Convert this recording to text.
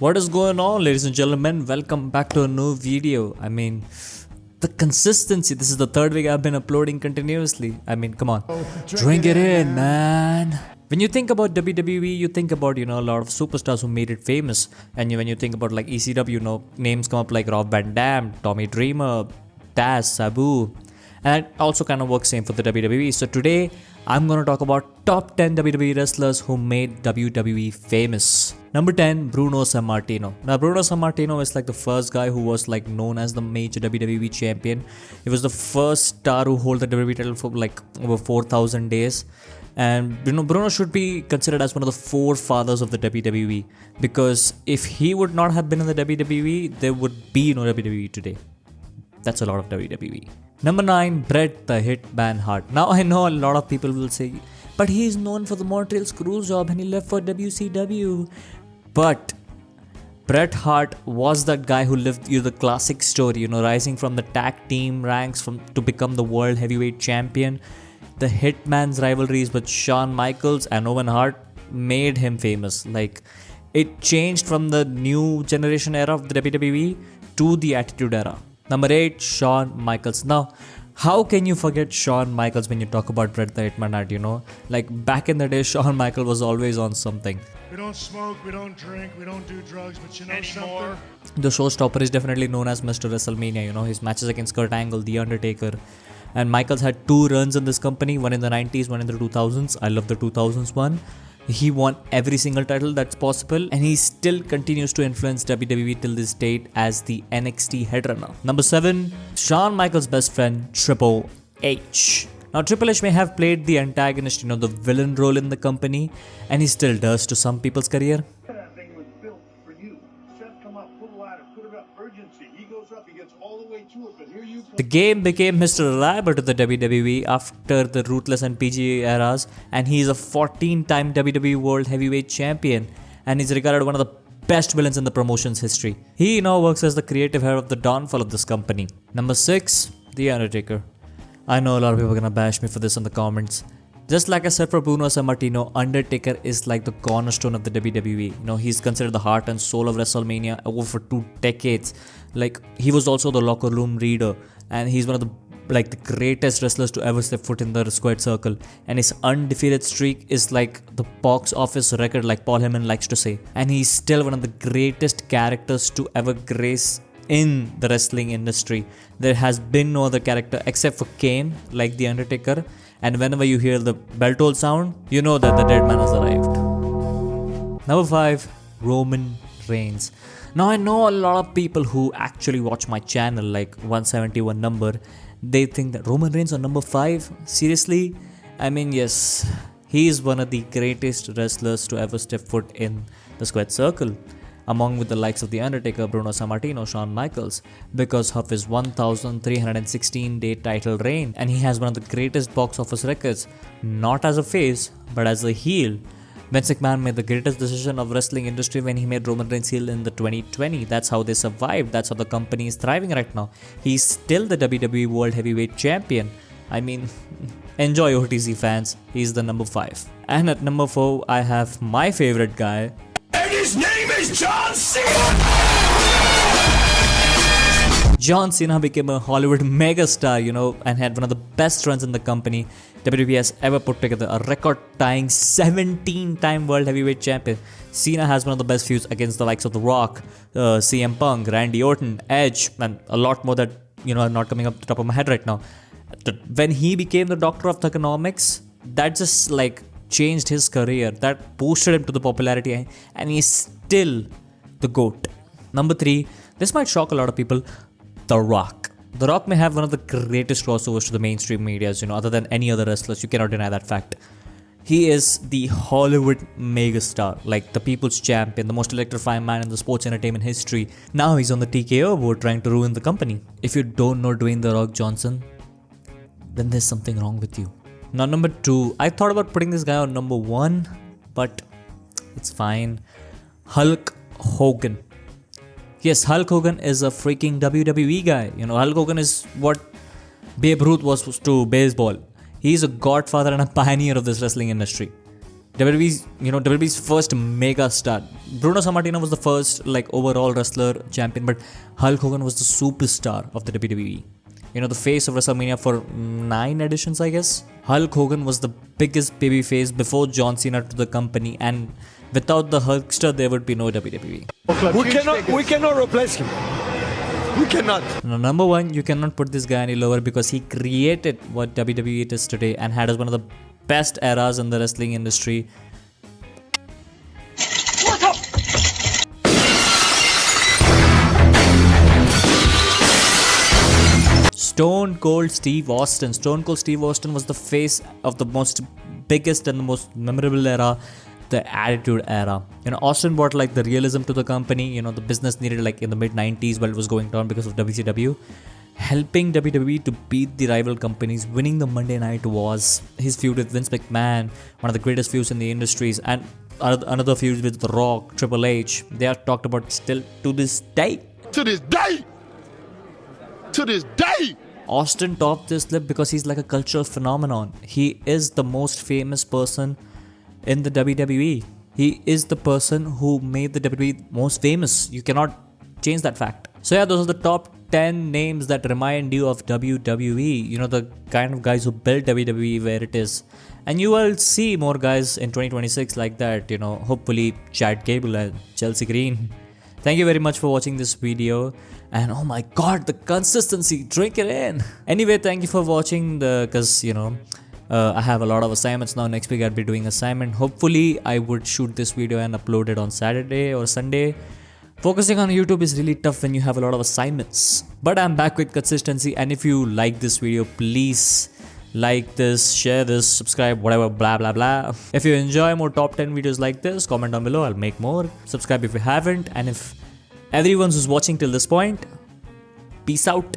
What is going on, ladies and gentlemen? Welcome back to a new video. The consistency. This is the third week I've been uploading continuously. Come on. Drink it in, man. When you think about WWE, you think about, a lot of superstars who made it famous. And when you think about like ECW, names come up like Rob Van Dam, Tommy Dreamer, Taz, Sabu. And it also kind of works same for the WWE. So today, I'm going to talk about top 10 WWE wrestlers who made WWE famous. Number 10, Bruno Sammartino. Now, Bruno Sammartino is like the first guy who was like known as the major WWE champion. He was the first star who held the WWE title for like over 4,000 days. And Bruno should be considered as one of the forefathers of the WWE, because if he would not have been in the WWE, there would be no WWE today. That's a lot of WWE. Number 9, Bret the Hitman Hart. Now I know a lot of people will say, but he is known for the Montreal Screwjob and he left for WCW. But Bret Hart was that guy who lived the classic story, rising from the tag team ranks to become the world heavyweight champion. The Hitman's rivalries with Shawn Michaels and Owen Hart made him famous. Like, it changed from the new generation era of the WWE to the Attitude Era. Number 8, Shawn Michaels. Now, how can you forget Shawn Michaels when you talk about Bret the Hitman Hart, Like, back in the day, Shawn Michaels was always on something. We don't smoke, we don't drink, we don't do drugs, but Anymore. something? The showstopper is definitely known as Mr. WrestleMania, his matches against Kurt Angle, The Undertaker. And Michaels had 2 runs in this company, one in the 90s, one in the 2000s. I love the 2000s one. He won every single title that's possible, and he still continues to influence WWE till this date as the NXT headrunner. Number 7, Shawn Michaels' best friend, Triple H. Now, Triple H may have played the antagonist, the villain role in the company, and he still does to some people's career. That thing was built for you. Seth, come up, pull the ladder, put it up, urgency. He goes up, he gets all the way to it, but here you come. The game became Mr. Reliable to the WWE after the Ruthless and PG eras, and he is a 14-time WWE World Heavyweight Champion, and he's regarded one of the best villains in the promotion's history. He now works as the creative head of the downfall of this company. Number 6, The Undertaker. I know a lot of people are gonna bash me for this in the comments. Just like I said for Bruno Sammartino, Undertaker is like the cornerstone of the WWE. He's considered the heart and soul of WrestleMania over 2 decades. Like, he was also the locker room leader, and he's one of the greatest wrestlers to ever step foot in the squared circle. And his undefeated streak is like the box office record, like Paul Heyman likes to say. And he's still one of the greatest characters to ever grace in the wrestling industry. There has been no other character except for Kane, like The Undertaker. And whenever you hear the bell toll sound, you know that the dead man has arrived. Number 5, Roman Reigns. Now, I know a lot of people who actually watch my channel, like 171 number, they think that Roman Reigns on number 5? Seriously? Yes, he is one of the greatest wrestlers to ever step foot in the squared circle, among with the likes of The Undertaker, Bruno Sammartino, Shawn Michaels, because of his 1,316-day title reign. And he has one of the greatest box office records, not as a face, but as a heel. Vince McMahon made the greatest decision of wrestling industry when he made Roman Reigns heel in the 2020. That's how they survived. That's how the company is thriving right now. He's still the WWE World Heavyweight Champion. Enjoy, OTC fans. He's the number 5. And at number 4, I have my favorite guy. And his name is John Cena! John Cena became a Hollywood megastar, and had one of the best runs in the company WWE has ever put together. A record-tying 17-time World Heavyweight Champion. Cena has one of the best feuds against the likes of The Rock, CM Punk, Randy Orton, Edge, and a lot more that, are not coming up to the top of my head right now. When he became the Doctor of Thugonomics, that just changed his career. That boosted him to the popularity, and he's still the GOAT. Number 3, this might shock a lot of people, The Rock. The Rock may have one of the greatest crossovers to the mainstream medias, other than any other wrestlers. You cannot deny that fact. He is the Hollywood megastar, like the people's champion, the most electrifying man in the sports entertainment history. Now he's on the TKO board trying to ruin the company. If you don't know Dwayne The Rock Johnson, then there's something wrong with you. Now, number 2, I thought about putting this guy on number 1, but it's fine. Hulk Hogan. Yes, Hulk Hogan is a freaking WWE guy. Hulk Hogan is what Babe Ruth was to baseball. He is a godfather and a pioneer of this wrestling industry. WWE's first mega star. Bruno Sammartino was the first like overall wrestler champion, but Hulk Hogan was the superstar of the WWE. The face of WrestleMania for 9 editions, I guess. Hulk Hogan was the biggest babyface before John Cena to the company, and without the Hulkster, there would be no WWE. We cannot replace him. We cannot. Now, number one, you cannot put this guy any lower because he created what WWE is today and had as one of the best eras in the wrestling industry. Stone Cold Steve Austin. Stone Cold Steve Austin was the face of the most biggest and the most memorable era, the Attitude Era. Austin brought like the realism to the company. The business needed like in the mid 90s while it was going down because of WCW. Helping WWE to beat the rival companies, winning the Monday Night Wars, his feud with Vince McMahon, one of the greatest feuds in the industries, and another feud with The Rock, Triple H. They are talked about still to this day. To this day! To this day! Austin topped this list because he's like a cultural phenomenon. He is the most famous person in the WWE. He is the person who made the WWE most famous. You cannot change that fact. So yeah, those are the top 10 names that remind you of WWE. The kind of guys who built WWE where it is. And you will see more guys in 2026 like that. Hopefully Chad Gable and Chelsea Green. Thank you very much for watching this video. And oh my god, the consistency, drink it in. Anyway, thank you for watching because I have a lot of assignments now. Next week I'll be doing assignment. Hopefully I would shoot this video and upload it on Saturday or Sunday. Focusing on YouTube is really tough when you have a lot of assignments. But I'm back with consistency, and if you like this video, please like this, share this, subscribe, whatever, blah blah blah. If you enjoy more top 10 videos like this, comment down below, I'll make more. Subscribe if you haven't, and if everyone who's watching till this point, peace out.